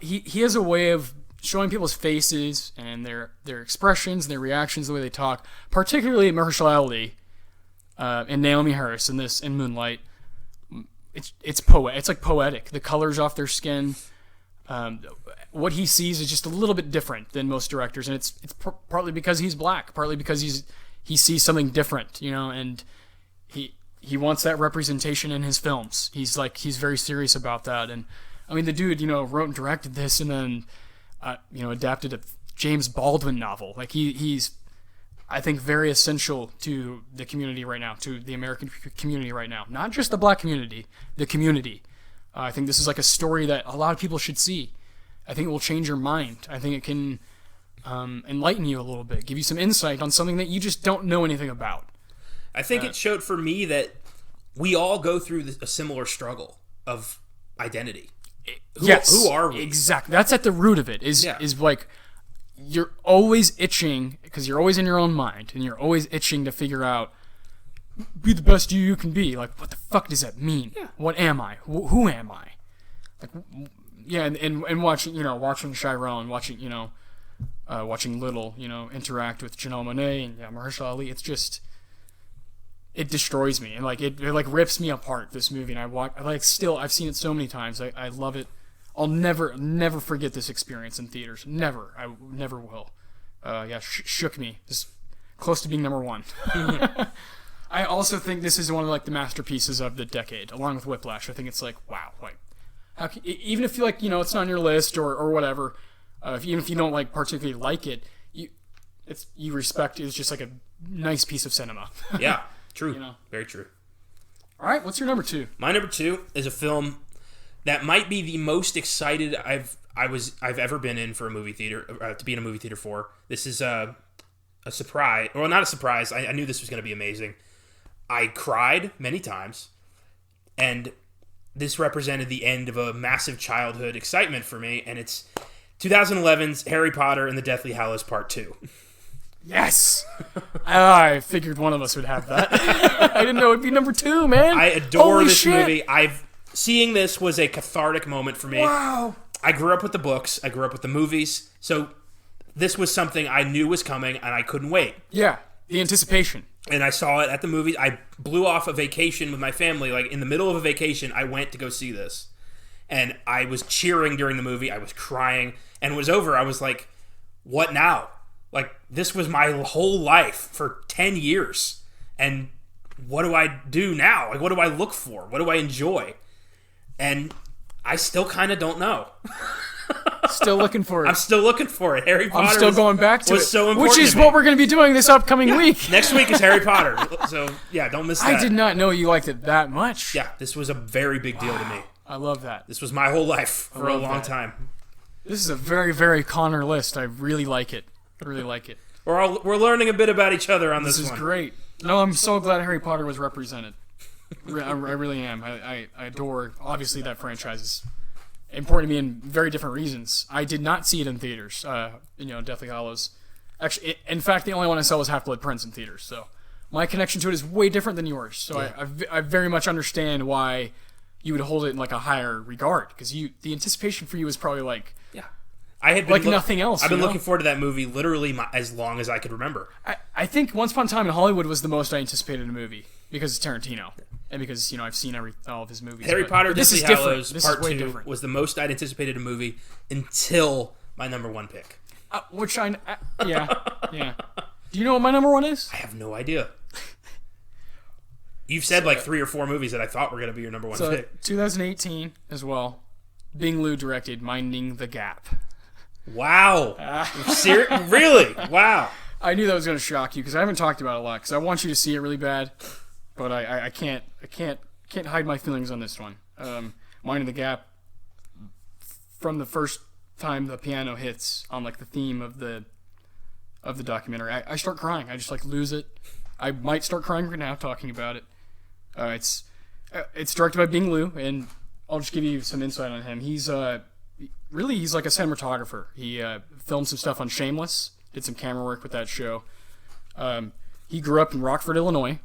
He has a way of showing people's faces and their expressions and their reactions, the way they talk, particularly Mahershala Ali and Naomi Harris in Moonlight. It's like poetic. The colors off their skin. What he sees is just a little bit different than most directors, and it's partly because he's black, partly because he sees something different, and he wants that representation in his films. He's very serious about that, and I mean the dude, wrote and directed this, and then adapted a James Baldwin novel. Like he's I think very essential to the community right now, to the American community right now, not just the black community, the community. I think this is like a story that a lot of people should see. I think it will change your mind. I think it can enlighten you a little bit, give you some insight on something that you just don't know anything about. I think it showed for me that we all go through a similar struggle of identity. Who are we? Exactly. That's at the root of it. Is like you're always itching because you're always in your own mind and you're always itching to figure out, be the best you can be. Like, what the fuck does that mean? Yeah. What am I? Who am I? Like, yeah, and watching Chiron, watching Little, interact with Janelle Monáe and Mahershala Ali. It's just, it destroys me and it rips me apart. This movie, and I've seen it so many times. I love it. I'll never forget this experience in theaters. Never. I never will. Shook me. Just close to being number one. I also think this is one of the masterpieces of the decade, along with Whiplash. I think it's wow, how can, even if you it's not on your list or whatever, even if you don't particularly like it, you respect it. It's just a nice piece of cinema. Yeah, true. Very true. All right, what's your number two? My number two is a film that might be the most excited I've ever been in for a movie theater to be in a movie theater for. This is a surprise, well, not a surprise. I knew this was going to be amazing. I cried many times, and this represented the end of a massive childhood excitement for me, and it's 2011's Harry Potter and the Deathly Hallows Part 2. Yes! I figured one of us would have that. I didn't know it'd be number two, man. I adore Holy this shit. movie. Seeing this was a cathartic moment for me. Wow. I grew up with the books. I grew up with the movies, so this was something I knew was coming, and I couldn't wait. Yeah, the anticipation. And I saw it at the movies. I blew off a vacation with my family. In the middle of a vacation, I went to go see this. And I was cheering during the movie. I was crying. And when it was over, I was like, what now? This was my whole life for 10 years. And what do I do now? What do I look for? What do I enjoy? And I still kind of don't know. Still looking for it. I'm still looking for it. Harry Potter. I'm still going back to it. So important, which is what we're going to be doing this upcoming week. Next week is Harry Potter. So, don't miss that. I did not know you liked it that much. Yeah, this was a very big deal to me. I love that. This was my whole life for a long time. This is a very, very Connor list. I really like it. I really like it. We're learning a bit about each other on this one. This is great. No, I'm so glad Harry Potter was represented. I really am. I adore, obviously, that franchise is important to me in very different reasons. I did not see it in theaters, Deathly Hallows. Actually, in fact, the only one I saw was Half-Blood Prince in theaters, so my connection to it is way different than yours. So yeah. I very much understand why you would hold it in a higher regard, because the anticipation for you is probably I had been nothing else. I've been looking forward to that movie literally as long as I could remember. I think Once Upon a Time in Hollywood was the most I anticipated a movie because it's Tarantino. And because, I've seen all of his movies. Harry Potter, Deathly Hallows Part 2 different. was the most I'd anticipated a movie until my number one pick. Yeah. Do you know what my number one is? I have no idea. You've said 3 or 4 movies that I thought were going to be your number one pick. 2018 as well. Bing Liu directed Minding the Gap. Wow. Really? Wow. I knew that was going to shock you because I haven't talked about it a lot because I want you to see it really bad. But I can't hide my feelings on this one. Minding the Gap, from the first time the piano hits on the theme of the documentary, I start crying. I just lose it. I might start crying right now talking about it. It's directed by Bing Liu, and I'll just give you some insight on him. He's really, he's like a cinematographer. He filmed some stuff on Shameless, did some camera work with that show. He grew up in Rockford, Illinois,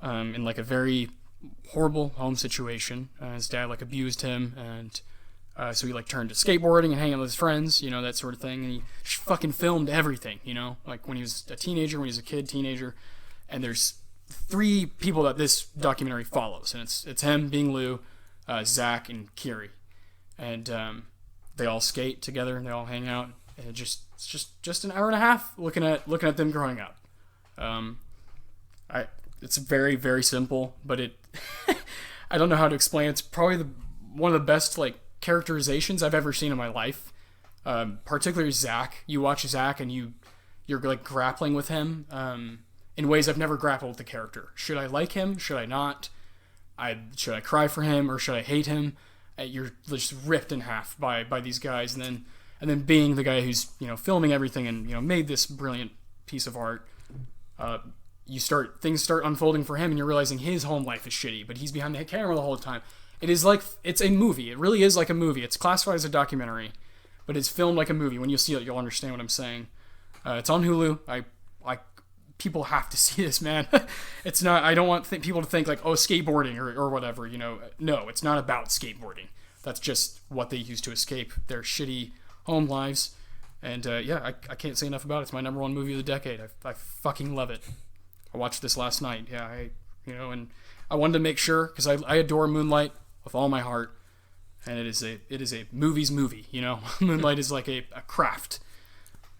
in like a very horrible home situation. His dad like abused him, and so he like turned to skateboarding and hanging out with his friends, that sort of thing. And he fucking filmed everything, like when he was a teenager, when he was a kid, teenager. And there's 3 people that this documentary follows, and it's him being Lou, Zach, and Kiri, and they all skate together and they all hang out. And it's just an hour and a half looking at them growing up. It's very, very simple, but I don't know how to explain. It's probably one of the best like characterizations I've ever seen in my life. Particularly Zach. You watch Zach and you're like grappling with him in ways I've never grappled with the character. Should I like him? Should I not? Should I cry for him or should I hate him? You're just ripped in half by these guys, and then being the guy who's filming everything and made this brilliant piece of art. Things start unfolding for him, and you're realizing his home life is shitty, but he's behind the camera the whole time. It's a movie. It really is like a movie. It's classified as a documentary, but it's filmed like a movie. When you see it, you'll understand what I'm saying. It's on Hulu. People have to see this, man. It's not. I don't want people to think like, oh, skateboarding or whatever. No, it's not about skateboarding. That's just what they use to escape their shitty home lives. And I can't say enough about it. It's my number 1 movie of the decade. I fucking love it. I watched this last night. Yeah, and I wanted to make sure because I adore Moonlight with all my heart, and it is a movie's movie. Moonlight is like a craft,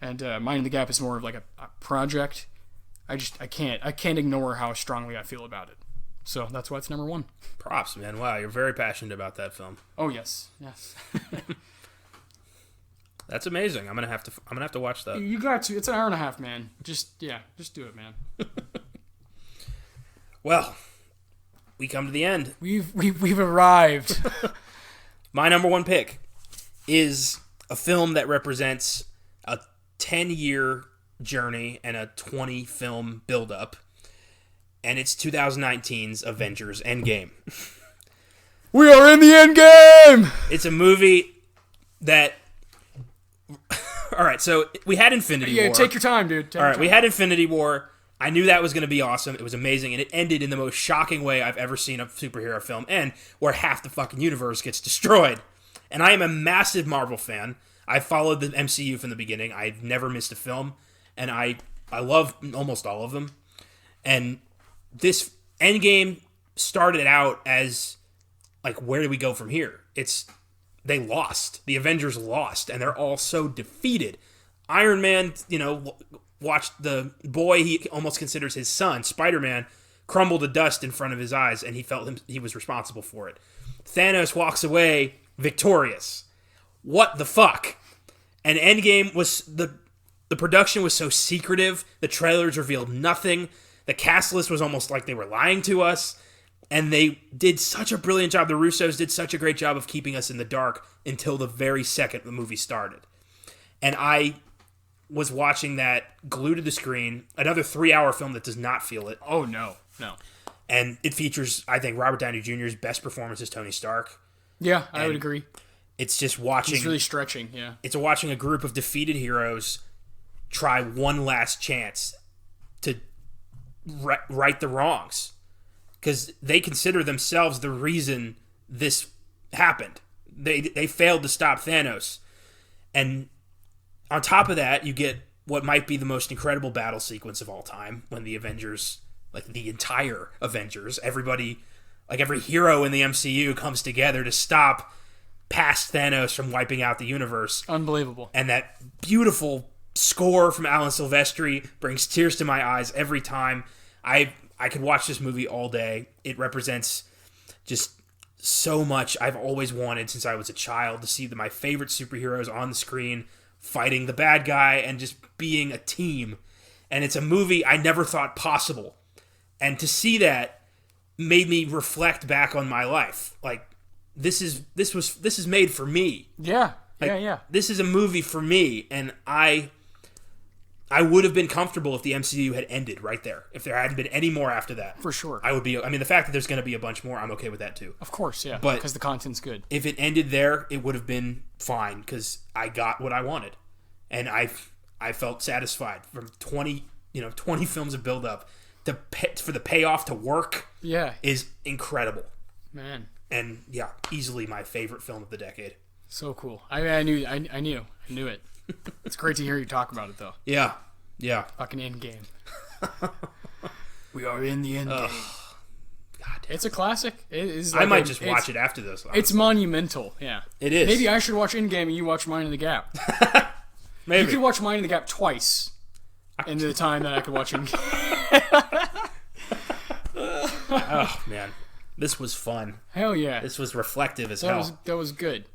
and Mind the Gap is more of like a project. I can't ignore how strongly I feel about it. So that's why it's number 1. Props, man. Wow, you're very passionate about that film. Oh yes. That's amazing. I'm gonna have to watch that. You got to. It's an hour and a half, man. Just do it, man. Well, we come to the end. We've arrived. My number 1 pick is a film that represents a 10-year journey and a 20-film build-up, and it's 2019's Avengers Endgame. We are in the Endgame! It's a movie that... All right, so we had Infinity War. Yeah, take your time, dude. All right, we had Infinity War. I knew that was going to be awesome. It was amazing, and it ended in the most shocking way I've ever seen a superhero film end, where half the fucking universe gets destroyed. And I am a massive Marvel fan. I followed the MCU from the beginning. I've never missed a film, and I love almost all of them. And this Endgame started out as, like, where do we go from here? They lost. The Avengers lost, and they're all so defeated. Iron Man, watched the boy he almost considers his son, Spider-Man, crumble to dust in front of his eyes, and he felt he was responsible for it. Thanos walks away victorious. What the fuck? And Endgame was... The production was so secretive. The trailers revealed nothing. The cast list was almost like they were lying to us. And they did such a brilliant job. The Russos did such a great job of keeping us in the dark until the very second the movie started. And I was watching that glued to the screen. Another 3-hour film that does not feel it. Oh, no. And it features, I think, Robert Downey Jr.'s best performance as Tony Stark. Yeah, I would agree. It's just watching... He's really stretching, yeah. It's watching a group of defeated heroes try one last chance to right the wrongs. Because they consider themselves the reason this happened. They failed to stop Thanos. And on top of that, you get what might be the most incredible battle sequence of all time, when the Avengers, like the entire Avengers, everybody, like every hero in the MCU comes together to stop past Thanos from wiping out the universe. Unbelievable. And that beautiful score from Alan Silvestri brings tears to my eyes every time. I could watch this movie all day. It represents just so much I've always wanted since I was a child, to see my favorite superheroes on the screen fighting the bad guy and just being a team. And it's a movie I never thought possible. And to see that made me reflect back on my life. Like, this is made for me. Yeah. Like, Yeah. This is a movie for me, and I I would have been comfortable if the MCU had ended right there. If there hadn't been any more after that. For sure. I would be... I mean, the fact that there's going to be a bunch more, I'm okay with that too. Of course, yeah. But because the content's good. If it ended there, it would have been fine because I got what I wanted. And I felt satisfied from 20 films of build-up. For the payoff to work is incredible. Man. And yeah, easily my favorite film of the decade. So cool. I knew it. It's great to hear you talk about it, though. Yeah. Fucking Endgame. We are in the Endgame. God, it's a classic. It is. Like I might just watch it after this. Honestly. It's monumental. Yeah, it is. Maybe I should watch Endgame and you watch Mind in the Gap. Maybe you could watch Mind in the Gap twice into the time that I could watch Endgame. Oh man, this was fun. Hell yeah, this was reflective as hell. That was good.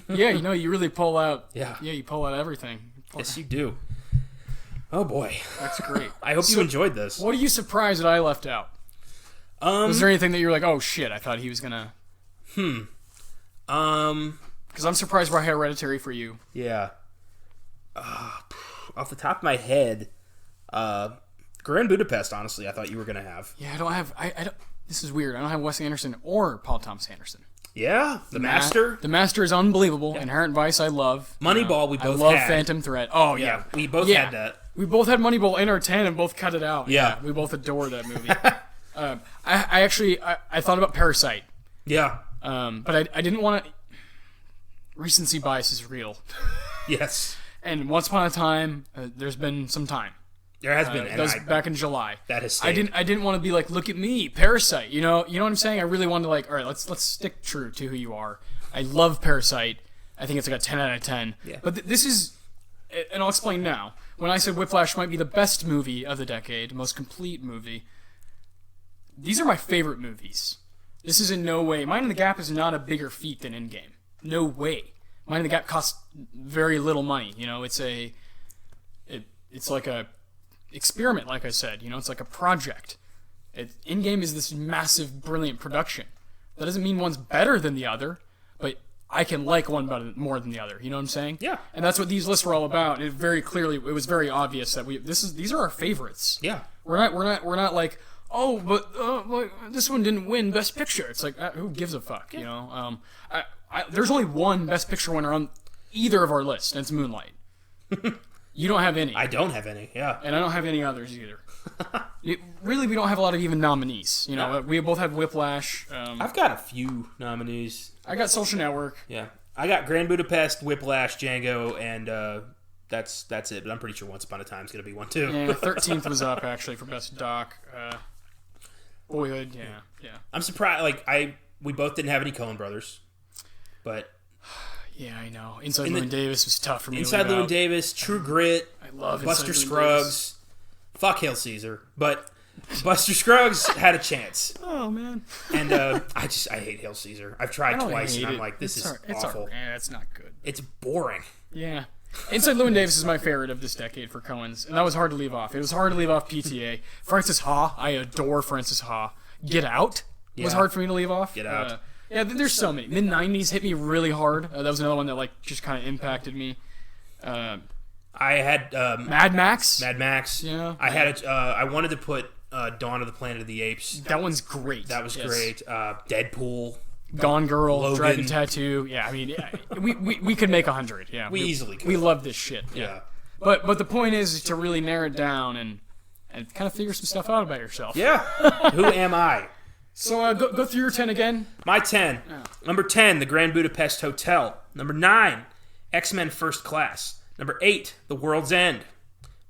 Yeah, you really pull out. Yeah, you pull out everything. Yes, you do. Oh boy, that's great. I hope you enjoyed this. What are you surprised that I left out? Was there anything that you were like, oh shit, I thought he was gonna? Because I'm surprised by Hereditary for you. Yeah. Off the top of my head, Grand Budapest. Honestly, I thought you were gonna have. Yeah, I don't have. I don't. This is weird. I don't have Wes Anderson or Paul Thomas Anderson. Yeah, the Master. The Master is unbelievable. Yeah. Inherent Vice, I love. Moneyball, we both had. I love Phantom Thread. Oh yeah, we both had that. We both had Moneyball in our 10 and both cut it out. Yeah. We both adore that movie. I actually thought about Parasite. Yeah. But I didn't want to... Recency bias is real. Yes. And Once Upon a Time, there's been some time. There has been. That was back in July. That has stayed. I didn't want to be like, look at me, Parasite. You know what I'm saying? I really wanted to like, all right, let's stick true to who you are. I love Parasite. I think it's like a 10 out of 10. Yeah. But this is... And I'll explain now. When I said Whiplash might be the best movie of the decade, most complete movie, these are my favorite movies. This is in no way... Mind in the Gap is not a bigger feat than Endgame. No way. Mind in the Gap costs very little money. It's like a experiment, like I said. It's like a project. Endgame is this massive, brilliant production. That doesn't mean one's better than the other, but I can like one better more than the other. You know what I'm saying? Yeah. And that's what these lists were all about. It was very obvious that these are our favorites. Yeah. We're not like, oh, but this one didn't win Best Picture. It's like, who gives a fuck? Yeah. There's only one Best Picture winner on either of our lists, and it's Moonlight. You don't have any. I don't have any. Yeah. And I don't have any others either. Really, we don't have a lot of even nominees. We both have Whiplash. I've got a few nominees. I got Social Network. Yeah, I got Grand Budapest, Whiplash, Django, and that's it. But I'm pretty sure Once Upon a Time is going to be one too. Yeah, 13th was up actually for Best Doc. Boyhood, yeah. I'm surprised. We both didn't have any Coen brothers, but yeah, I know. Inside Llewyn Davis was tough for me. Inside Llewyn Davis, True Grit, I love Buster Scruggs. Fuck Hail Caesar, but Buster Scruggs had a chance. Oh man! And I hate Hail Caesar. I've tried twice, and I'm like, this is awful. Yeah, it's not good. It's boring. Yeah. Inside Llewyn Davis is my favorite of this decade for Coens, and that was hard to leave off. It was hard to leave off PTA. Francis Ha, I adore Francis Ha. Get Out was hard for me to leave off. Get Out. Yeah, there's so many. Mid-90s hit me really hard. That was another one that just kind of impacted me. I had Mad Max. Yeah. I wanted to put Dawn of the Planet of the Apes. That one's great. That was great. Deadpool. Gone Girl. Logan. Dragon Tattoo. Yeah, I mean, we could make 100. Yeah, we easily could. We love this shit. Yeah. But the point is to really narrow it down and kind of figure some stuff out about yourself. Yeah. Who am I? So go through your 10 again. My 10. Oh. Number 10, The Grand Budapest Hotel. Number 9, X-Men First Class. Number 8, The World's End.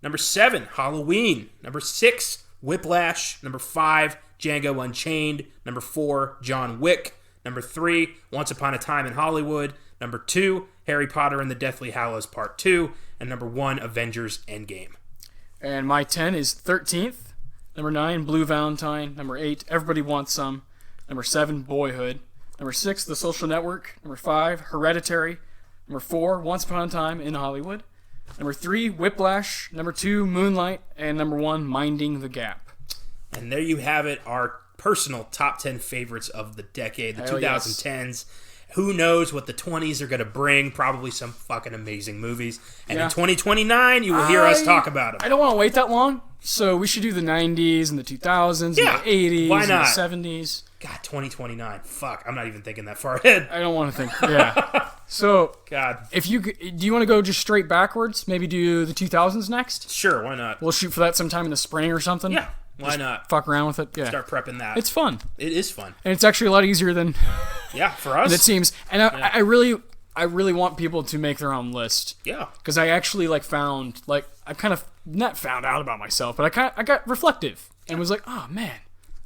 Number 7, Halloween. Number 6, Whiplash. Number 5, Django Unchained. Number 4, John Wick. Number 3, Once Upon a Time in Hollywood. Number 2, Harry Potter and the Deathly Hallows Part 2. And number 1, Avengers Endgame. And my 10 is 13th. Number 9, Blue Valentine. Number 8, Everybody Wants Some. Number 7, Boyhood. Number 6, The Social Network. Number 5, Hereditary. Number 4, Once Upon a Time in Hollywood. Number 3, Whiplash. Number 2, Moonlight. And number 1, Minding the Gap. And there you have it, our personal top 10 favorites of the decade, the 2010s. Yes. who knows what the 20s are going to bring? Probably some fucking amazing movies. And in 2029, you will hear us talk about them. I don't want to wait that long, so we should do the 90s and the 2000s and the 80s why not? and the 70s. God, 2029. Fuck, I'm not even thinking that far ahead. I don't want to think. Yeah. So, God. do you want to go just straight backwards? Maybe do the 2000s next? Sure, why not? We'll shoot for that sometime in the spring or something. Yeah, why not? Fuck around with it. Yeah. Start prepping that. It's fun. It is fun. And it's actually a lot easier than for us. it seems. And I really want people to make their own list. Yeah. Because I actually found I kind of not found out about myself, but I got reflective and was like, oh man,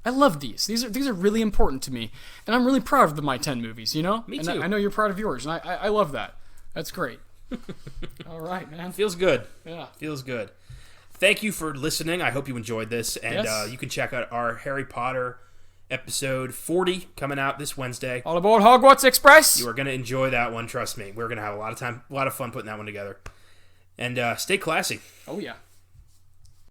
I love these. These are really important to me, and I'm really proud of my 10 movies. You know. Me too. And I know you're proud of yours, and I love that. That's great. All right, man. Feels good. Yeah. Feels good. Thank you for listening. I hope you enjoyed this, and you can check out our Harry Potter episode 40 coming out this Wednesday. All aboard Hogwarts Express. You are going to enjoy that one. Trust me. We're going to have a lot of fun putting that one together. And stay classy. Oh yeah.